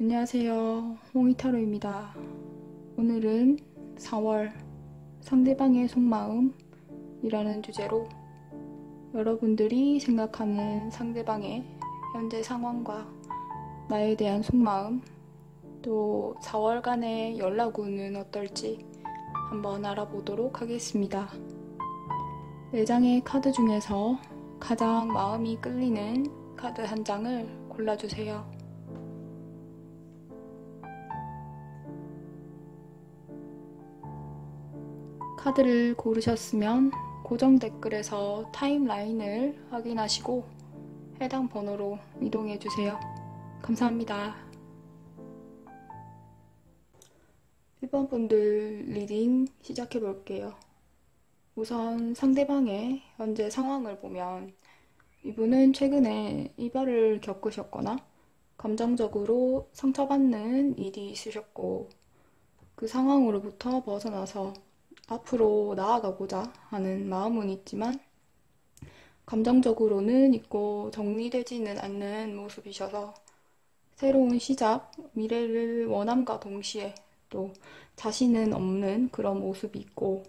안녕하세요. 홍이타로입니다. 오늘은 4월 상대방의 속마음이라는 주제로 여러분들이 생각하는 상대방의 현재 상황과 나에 대한 속마음, 또 4월간의 연락 운은 어떨지 한번 알아보도록 하겠습니다. 4장의 카드 중에서 가장 마음이 끌리는 카드 한 장을 골라주세요. 카드를 고르셨으면 고정 댓글에서 타임라인을 확인하시고 해당 번호로 이동해주세요. 감사합니다. 1번 분들 리딩 시작해볼게요. 우선 상대방의 현재 상황을 보면 이분은 최근에 이별을 겪으셨거나 감정적으로 상처받는 일이 있으셨고 그 상황으로부터 벗어나서 앞으로 나아가고자 하는 마음은 있지만 감정적으로는 있고 정리되지는 않는 모습이셔서 새로운 시작, 미래를 원함과 동시에 또 자신은 없는 그런 모습이 있고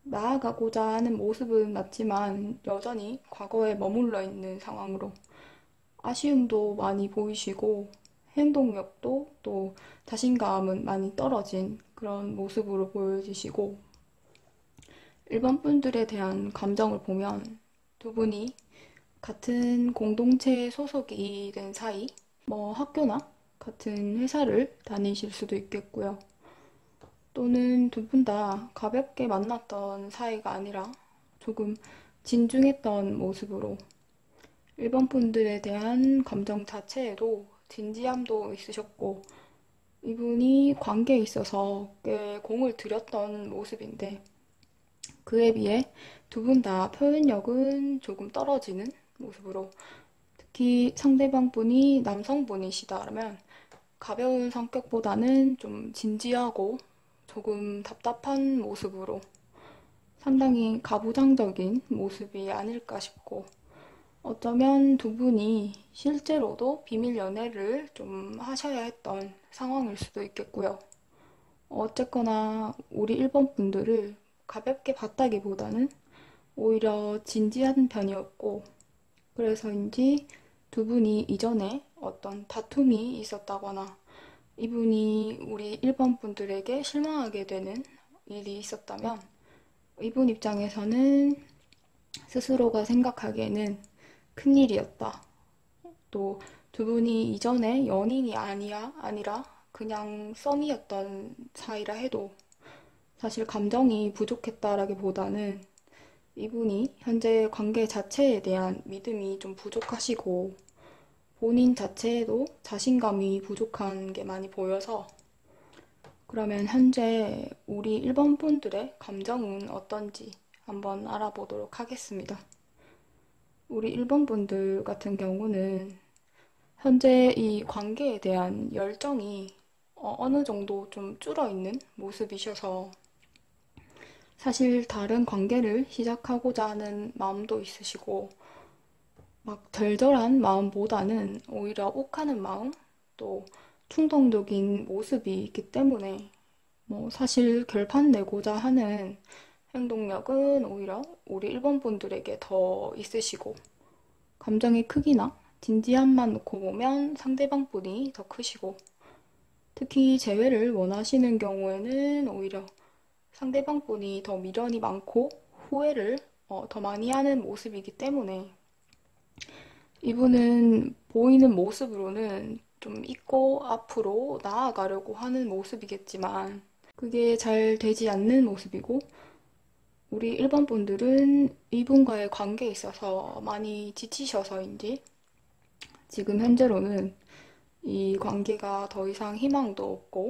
나아가고자 하는 모습은 맞지만 여전히 과거에 머물러 있는 상황으로 아쉬움도 많이 보이시고 행동력도 또 자신감은 많이 떨어진 그런 모습으로 보여지시고 1번 분들에 대한 감정을 보면 두 분이 같은 공동체에 소속이 된 사이, 학교나 같은 회사를 다니실 수도 있겠고요. 또는 두 분 다 가볍게 만났던 사이가 아니라 조금 진중했던 모습으로 1번 분들에 대한 감정 자체에도 진지함도 있으셨고 이분이 관계에 있어서 꽤 공을 들였던 모습인데 그에 비해 두 분 다 표현력은 조금 떨어지는 모습으로 특히 상대방 분이 남성분이시다면 가벼운 성격보다는 좀 진지하고 조금 답답한 모습으로 상당히 가부장적인 모습이 아닐까 싶고 어쩌면 두 분이 실제로도 비밀 연애를 좀 하셔야 했던 상황일 수도 있겠고요. 어쨌거나 우리 1번 분들을 가볍게 봤다기보다는 오히려 진지한 편이었고 그래서인지 두 분이 이전에 어떤 다툼이 있었다거나 이분이 우리 1번 분들에게 실망하게 되는 일이 있었다면 이분 입장에서는 스스로가 생각하기에는 큰일이었다. 또 두 분이 이전에 연인이 아니라 그냥 썸이었던 사이라 해도 사실 감정이 부족했다라기보다는 이분이 현재 관계 자체에 대한 믿음이 좀 부족하시고 본인 자체에도 자신감이 부족한 게 많이 보여서 그러면 현재 우리 1번 분들의 감정은 어떤지 한번 알아보도록 하겠습니다. 우리 1번 분들 같은 경우는 현재 이 관계에 대한 열정이 어느 정도 좀 줄어 있는 모습이셔서 사실 다른 관계를 시작하고자 하는 마음도 있으시고 막 절절한 마음보다는 오히려 욱하는 마음 또 충동적인 모습이 있기 때문에 사실 결판 내고자 하는 행동력은 오히려 우리 1번 분들에게 더 있으시고 감정의 크기나 진지함만 놓고 보면 상대방 분이 더 크시고 특히 재회를 원하시는 경우에는 오히려 상대방 분이 더 미련이 많고 후회를 더 많이 하는 모습이기 때문에 이분은 보이는 모습으로는 좀 잊고 앞으로 나아가려고 하는 모습이겠지만 그게 잘 되지 않는 모습이고 우리 1번 분들은 이분과의 관계에 있어서 많이 지치셔서인지 지금 현재로는 이 관계가 더 이상 희망도 없고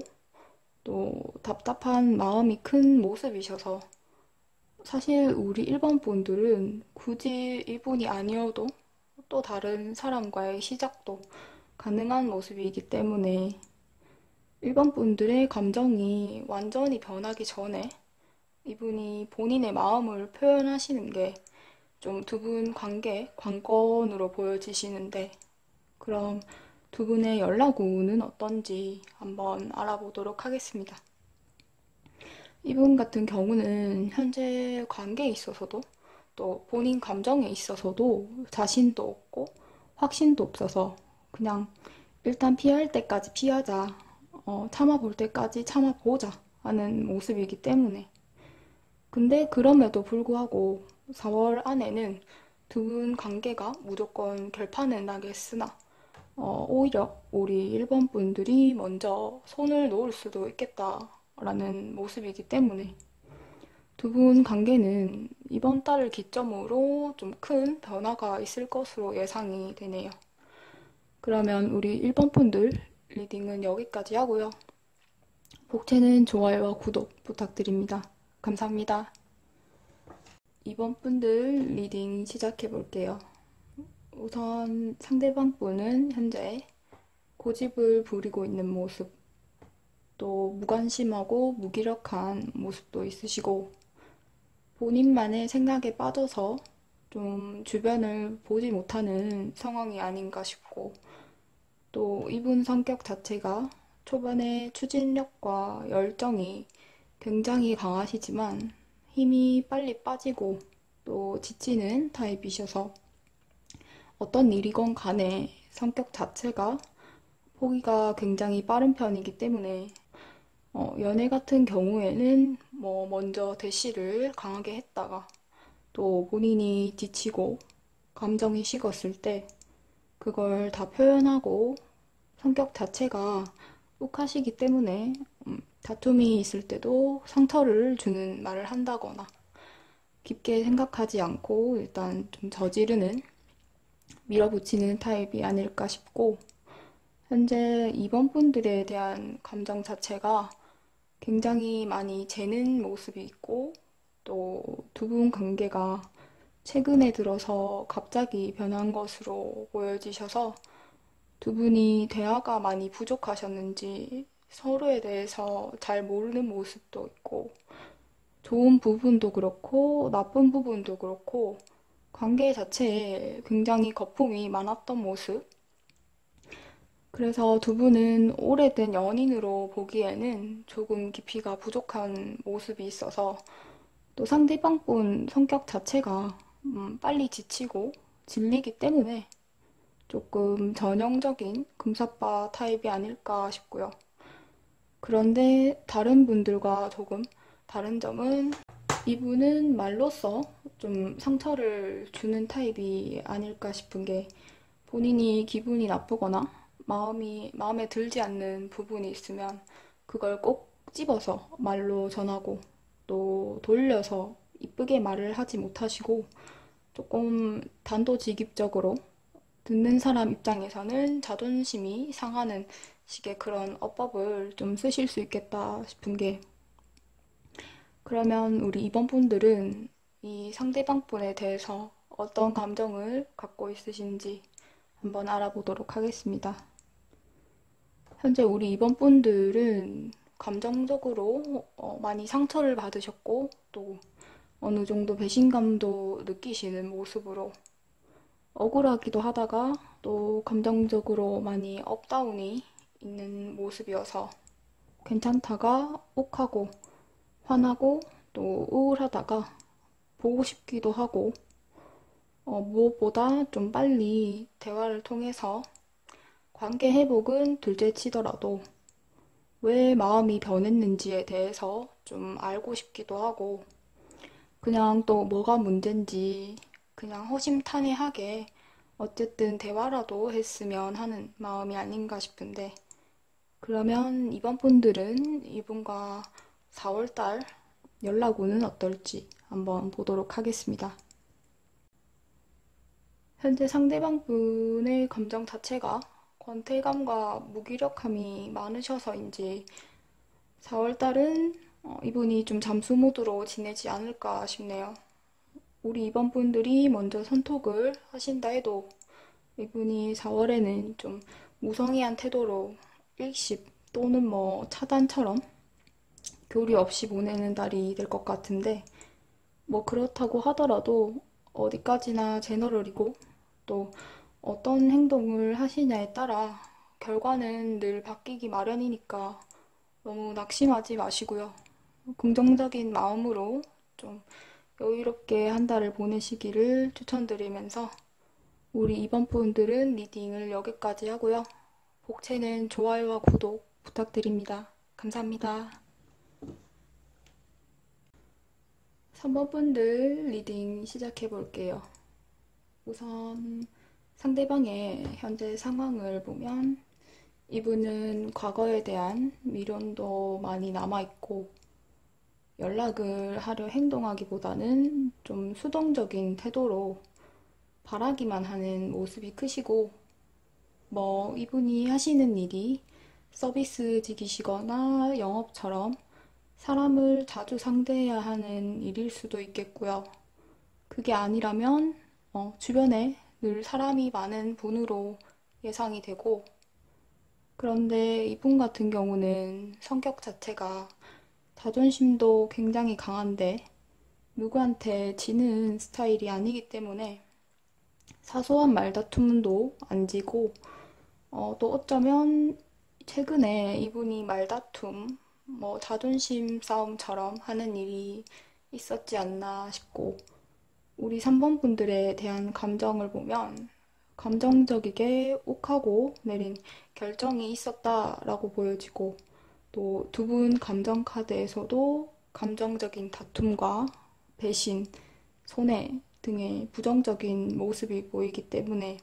또 답답한 마음이 큰 모습이셔서 사실 우리 1번 분들은 굳이 이분이 아니어도 또 다른 사람과의 시작도 가능한 모습이기 때문에 1번 분들의 감정이 완전히 변하기 전에 이분이 본인의 마음을 표현하시는 게 좀 두 분 관계 관건으로 보여지시는데 그럼 두 분의 연락 후는 어떤지 한번 알아보도록 하겠습니다. 이분 같은 경우는 현재 관계에 있어서도 또 본인 감정에 있어서도 자신도 없고 확신도 없어서 그냥 일단 피할 때까지 피하자, 참아볼 때까지 참아보자 하는 모습이기 때문에. 근데 그럼에도 불구하고 4월 안에는 두 분 관계가 무조건 결판을 나겠으나 오히려 우리 일본 분들이 먼저 손을 놓을 수도 있겠다라는 모습이기 때문에 두 분 관계는 이번 달을 기점으로 좀 큰 변화가 있을 것으로 예상이 되네요. 그러면 우리 일본 분들 리딩은 여기까지 하고요. 복채는 좋아요와 구독 부탁드립니다. 감사합니다. 이번 분들 리딩 시작해 볼게요. 우선 상대방 분은 현재 고집을 부리고 있는 모습, 또 무관심하고 무기력한 모습도 있으시고 본인만의 생각에 빠져서 좀 주변을 보지 못하는 상황이 아닌가 싶고, 또 이분 성격 자체가 초반에 추진력과 열정이 굉장히 강하시지만 힘이 빨리 빠지고 또 지치는 타입이셔서 어떤 일이건 간에 성격 자체가 포기가 굉장히 빠른 편이기 때문에 연애 같은 경우에는 먼저 대시를 강하게 했다가 또 본인이 지치고 감정이 식었을 때 그걸 다 표현하고 성격 자체가 욱하시기 때문에 다툼이 있을 때도 상처를 주는 말을 한다거나 깊게 생각하지 않고 일단 좀 저지르는, 밀어붙이는 타입이 아닐까 싶고, 현재 이번 분들에 대한 감정 자체가 굉장히 많이 재는 모습이 있고, 또 두 분 관계가 최근에 들어서 갑자기 변한 것으로 보여지셔서 두 분이 대화가 많이 부족하셨는지 서로에 대해서 잘 모르는 모습도 있고, 좋은 부분도 그렇고 나쁜 부분도 그렇고 관계 자체에 굉장히 거품이 많았던 모습. 그래서 두 분은 오래된 연인으로 보기에는 조금 깊이가 부족한 모습이 있어서, 또 상대방 분 성격 자체가 빨리 지치고 질리기 때문에 조금 전형적인 금사빠 타입이 아닐까 싶고요. 그런데 다른 분들과 조금 다른 점은 이분은 말로써 좀 상처를 주는 타입이 아닐까 싶은 게, 본인이 기분이 나쁘거나 마음에 들지 않는 부분이 있으면 그걸 꼭 집어서 말로 전하고 또 돌려서 이쁘게 말을 하지 못하시고 조금 단도직입적으로 듣는 사람 입장에서는 자존심이 상하는 식의 그런 어법을 좀 쓰실 수 있겠다 싶은 게, 그러면 우리 이번 분들은 이 상대방 분에 대해서 어떤 감정을 갖고 있으신지 한번 알아보도록 하겠습니다. 현재 우리 이번 분들은 감정적으로 많이 상처를 받으셨고 또 어느 정도 배신감도 느끼시는 모습으로 억울하기도 하다가 또 감정적으로 많이 업다운이 있는 모습이어서 괜찮다가 욱하고 화나고 또 우울하다가 보고 싶기도 하고, 무엇보다 좀 빨리 대화를 통해서 관계 회복은 둘째 치더라도 왜 마음이 변했는지에 대해서 좀 알고 싶기도 하고, 그냥 또 뭐가 문제인지 그냥 허심탄회하게 어쨌든 대화라도 했으면 하는 마음이 아닌가 싶은데, 그러면 이번 분들은 이분과 4월달 연락 오는 어떨지 한번 보도록 하겠습니다. 현재 상대방 분의 감정 자체가 권태감과 무기력함이 많으셔서인지 4월달은 이분이 좀 잠수 모드로 지내지 않을까 싶네요. 우리 이번 분들이 먼저 선톡을 하신다 해도 이분이 4월에는 좀 무성의한 태도로 일십 또는 차단처럼 교리 없이 보내는 달이 될 것 같은데, 그렇다고 하더라도 어디까지나 제너럴이고 또 어떤 행동을 하시냐에 따라 결과는 늘 바뀌기 마련이니까 너무 낙심하지 마시고요. 긍정적인 마음으로 좀 여유롭게 한 달을 보내시기를 추천드리면서 우리 이번 분들은 리딩을 여기까지 하고요. 복채는 좋아요와 구독 부탁드립니다. 감사합니다. 3번 분들 리딩 시작해 볼게요. 우선 상대방의 현재 상황을 보면 이분은 과거에 대한 미련도 많이 남아있고 연락을 하려 행동하기보다는 좀 수동적인 태도로 바라기만 하는 모습이 크시고 이분이 하시는 일이 서비스직이시거나 영업처럼 사람을 자주 상대해야 하는 일일 수도 있겠고요. 그게 아니라면 주변에 늘 사람이 많은 분으로 예상이 되고 그런데 이분 같은 경우는 성격 자체가 자존심도 굉장히 강한데 누구한테 지는 스타일이 아니기 때문에 사소한 말다툼도 안 지고 또 어쩌면 최근에 이분이 말다툼, 자존심 싸움처럼 하는 일이 있었지 않나 싶고 우리 3번 분들에 대한 감정을 보면 감정적이게 욱하고 내린 결정이 있었다라고 보여지고 또 두 분 감정 카드에서도 감정적인 다툼과 배신, 손해 등의 부정적인 모습이 보이기 때문에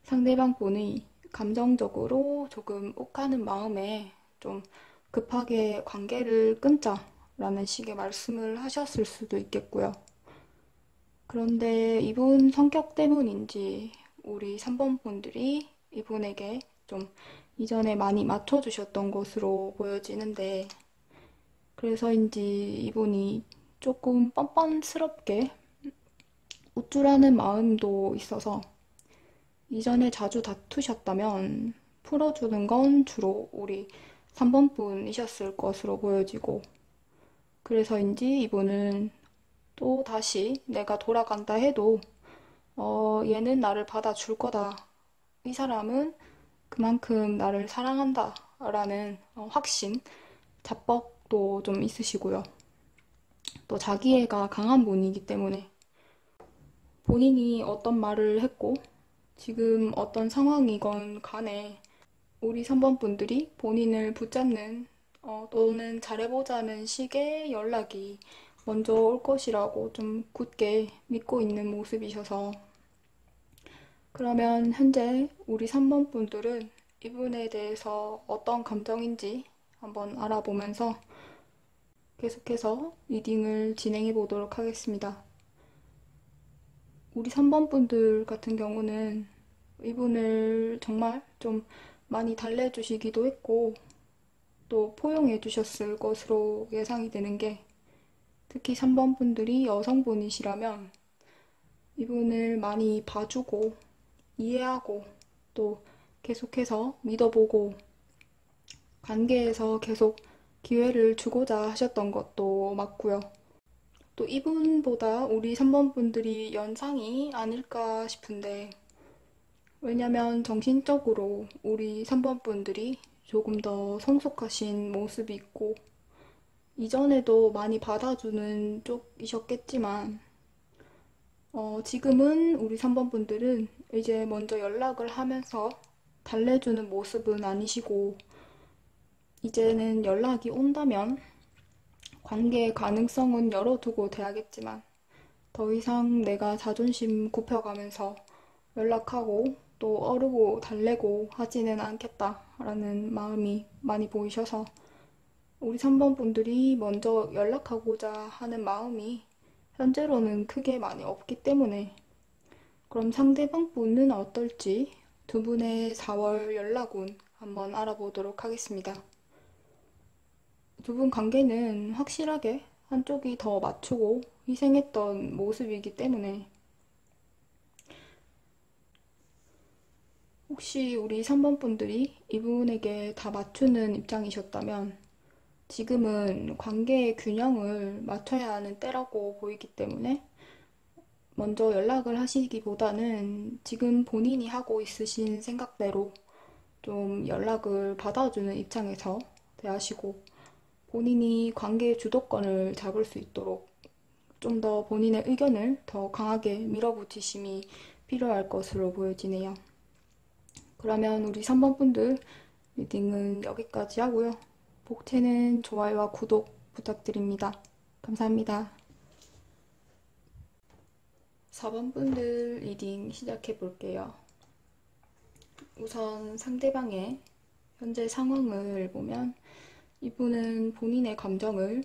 상대방 분이 감정적으로 조금 욱하는 마음에 좀 급하게 관계를 끊자라는 식의 말씀을 하셨을 수도 있겠고요. 그런데 이분 성격 때문인지 우리 3번 분들이 이분에게 좀 이전에 많이 맞춰주셨던 것으로 보여지는데 그래서인지 이분이 조금 뻔뻔스럽게 우쭐하는 마음도 있어서 이전에 자주 다투셨다면 풀어주는 건 주로 우리 3번 분이셨을 것으로 보여지고 그래서인지 이분은 또 다시 내가 돌아간다 해도 얘는 나를 받아줄 거다. 이 사람은 그만큼 나를 사랑한다. 라는 확신, 자뻑도 좀 있으시고요. 또 자기애가 강한 분이기 때문에 본인이 어떤 말을 했고 지금 어떤 상황이건 간에 우리 3번 분들이 본인을 붙잡는 또는 잘해보자는 식의 연락이 먼저 올 것이라고 좀 굳게 믿고 있는 모습이셔서 그러면 현재 우리 3번 분들은 이분에 대해서 어떤 감정인지 한번 알아보면서 계속해서 리딩을 진행해 보도록 하겠습니다. 우리 3번 분들 같은 경우는 이분을 정말 좀 많이 달래주시기도 했고 또 포용해 주셨을 것으로 예상이 되는 게 특히 3번 분들이 여성분이시라면 이분을 많이 봐주고 이해하고 또 계속해서 믿어보고 관계에서 계속 기회를 주고자 하셨던 것도 맞고요. 또 이분보다 우리 3번 분들이 연상이 아닐까 싶은데 왜냐면 정신적으로 우리 3번 분들이 조금 더 성숙하신 모습이 있고 이전에도 많이 받아주는 쪽이셨겠지만 지금은 우리 3번 분들은 이제 먼저 연락을 하면서 달래주는 모습은 아니시고 이제는 연락이 온다면 관계의 가능성은 열어두고 돼야겠지만 더 이상 내가 자존심 굽혀가면서 연락하고 또 어르고 달래고 하지는 않겠다라는 마음이 많이 보이셔서 우리 3번 분들이 먼저 연락하고자 하는 마음이 현재로는 크게 많이 없기 때문에 그럼 상대방 분은 어떨지 두 분의 4월 연락운 한번 알아보도록 하겠습니다. 두 분 관계는 확실하게 한쪽이 더 맞추고 희생했던 모습이기 때문에 혹시 우리 3번 분들이 이분에게 다 맞추는 입장이셨다면 지금은 관계의 균형을 맞춰야 하는 때라고 보이기 때문에 먼저 연락을 하시기보다는 지금 본인이 하고 있으신 생각대로 좀 연락을 받아주는 입장에서 대하시고 본인이 관계 주도권을 잡을 수 있도록 좀 더 본인의 의견을 더 강하게 밀어붙이심이 필요할 것으로 보여지네요. 그러면 우리 3번 분들 리딩은 여기까지 하고요. 복채는 좋아요와 구독 부탁드립니다. 감사합니다. 4번 분들 리딩 시작해 볼게요. 우선 상대방의 현재 상황을 보면 이분은 본인의 감정을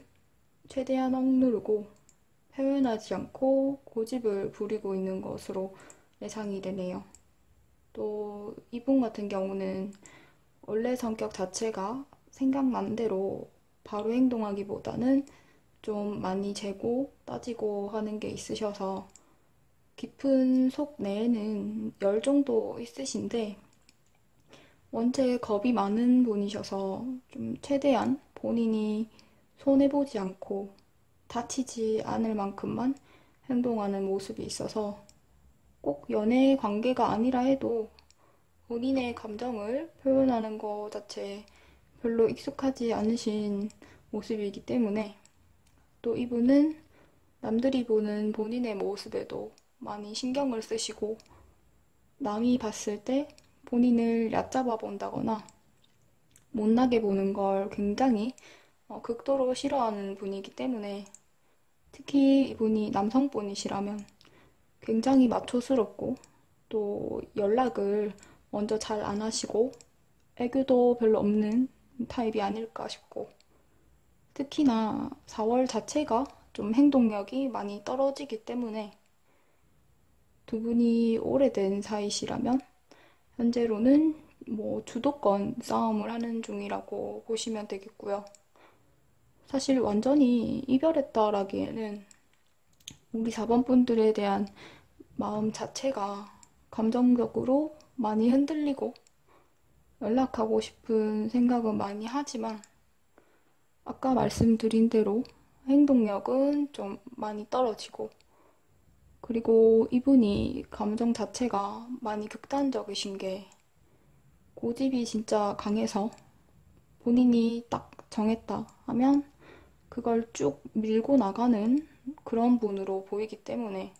최대한 억누르고 표현하지 않고 고집을 부리고 있는 것으로 예상이 되네요. 또 이분 같은 경우는 원래 성격 자체가 생각난 대로 바로 행동하기보다는 좀 많이 재고 따지고 하는 게 있으셔서 깊은 속 내에는 열 정도 있으신데 원체 겁이 많은 분이셔서 좀 최대한 본인이 손해보지 않고 다치지 않을 만큼만 행동하는 모습이 있어서 꼭 연애 관계가 아니라 해도 본인의 감정을 표현하는 것 자체에 별로 익숙하지 않으신 모습이기 때문에 또 이분은 남들이 보는 본인의 모습에도 많이 신경을 쓰시고 남이 봤을 때 본인을 얕잡아 본다거나 못나게 보는 걸 굉장히 극도로 싫어하는 분이기 때문에 특히 이분이 남성분이시라면 굉장히 마초스럽고 또 연락을 먼저 잘 안 하시고 애교도 별로 없는 타입이 아닐까 싶고 특히나 4월 자체가 좀 행동력이 많이 떨어지기 때문에 두 분이 오래된 사이시라면 현재로는 주도권 싸움을 하는 중이라고 보시면 되겠고요. 사실 완전히 이별했다라기에는 우리 4번 분들에 대한 마음 자체가 감정적으로 많이 흔들리고 연락하고 싶은 생각은 많이 하지만 아까 말씀드린 대로 행동력은 좀 많이 떨어지고 그리고 이분이 감정 자체가 많이 극단적이신 게 고집이 진짜 강해서 본인이 딱 정했다 하면 그걸 쭉 밀고 나가는 그런 분으로 보이기 때문에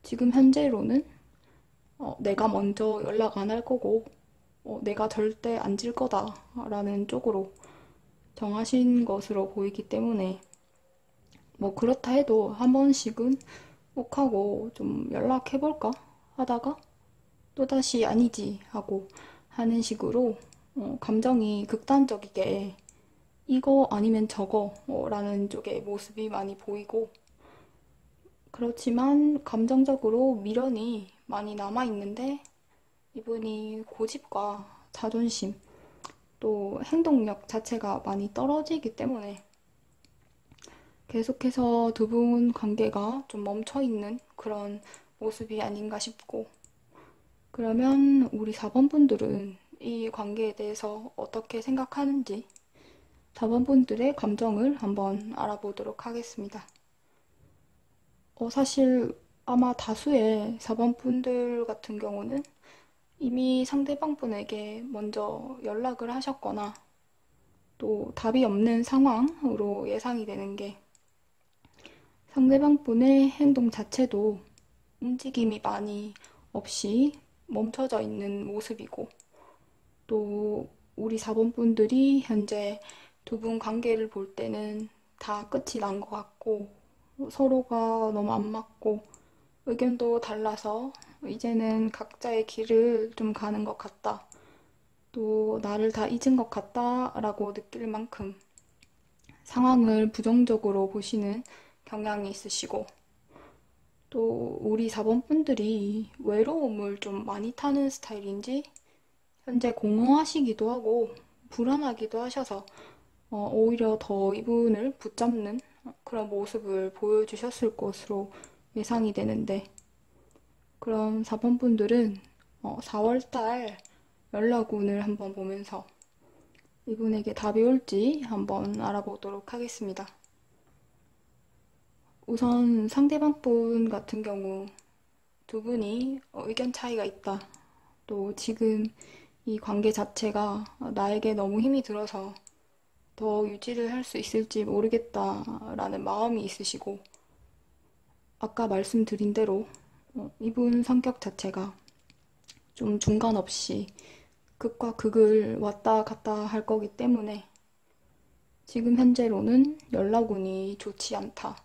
지금 현재로는 내가 먼저 연락 안 할 거고 내가 절대 안 질 거다라는 쪽으로 정하신 것으로 보이기 때문에 그렇다 해도 한 번씩은 꼭 하고 좀 연락해볼까 하다가 또다시 아니지 하고 하는 식으로 감정이 극단적이게 이거 아니면 저거 라는 쪽의 모습이 많이 보이고 그렇지만 감정적으로 미련이 많이 남아있는데 이분이 고집과 자존심 또 행동력 자체가 많이 떨어지기 때문에 계속해서 두 분 관계가 좀 멈춰있는 그런 모습이 아닌가 싶고 그러면 우리 4번 분들은 이 관계에 대해서 어떻게 생각하는지 4번 분들의 감정을 한번 알아보도록 하겠습니다. 사실 아마 다수의 4번 분들 같은 경우는 이미 상대방 분에게 먼저 연락을 하셨거나 또 답이 없는 상황으로 예상이 되는 게 상대방 분의 행동 자체도 움직임이 많이 없이 멈춰져 있는 모습이고 또 우리 4번 분들이 현재 두 분 관계를 볼 때는 다 끝이 난 것 같고 서로가 너무 안 맞고 의견도 달라서 이제는 각자의 길을 좀 가는 것 같다. 또 나를 다 잊은 것 같다라고 느낄 만큼 상황을 부정적으로 보시는 경향이 있으시고 또 우리 4번 분들이 외로움을 좀 많이 타는 스타일인지 현재 공허하시기도 하고 불안하기도 하셔서 오히려 더 이분을 붙잡는 그런 모습을 보여주셨을 것으로 예상이 되는데 그럼 4번 분들은 4월달 연락운을 한번 보면서 이분에게 답이 올지 한번 알아보도록 하겠습니다. 우선 상대방 분 같은 경우 두 분이 의견 차이가 있다. 또 지금 이 관계 자체가 나에게 너무 힘이 들어서 더 유지를 할 수 있을지 모르겠다라는 마음이 있으시고, 아까 말씀드린 대로 이분 성격 자체가 좀 중간 없이 극과 극을 왔다 갔다 할 거기 때문에 지금 현재로는 연락운이 좋지 않다.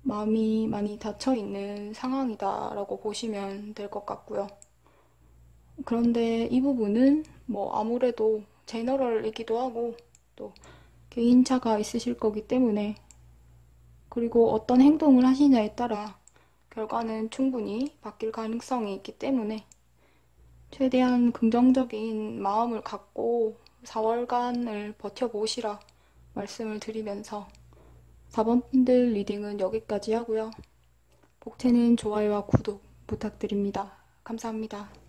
마음이 많이 닫혀 있는 상황이다라고 보시면 될 것 같고요. 그런데 이 부분은 뭐 아무래도 제너럴이기도 하고 또 개인차가 있으실 거기 때문에, 그리고 어떤 행동을 하시냐에 따라 결과는 충분히 바뀔 가능성이 있기 때문에 최대한 긍정적인 마음을 갖고 4월간을 버텨보시라 말씀을 드리면서 4번 분들 리딩은 여기까지 하고요. 복채는 좋아요와 구독 부탁드립니다. 감사합니다.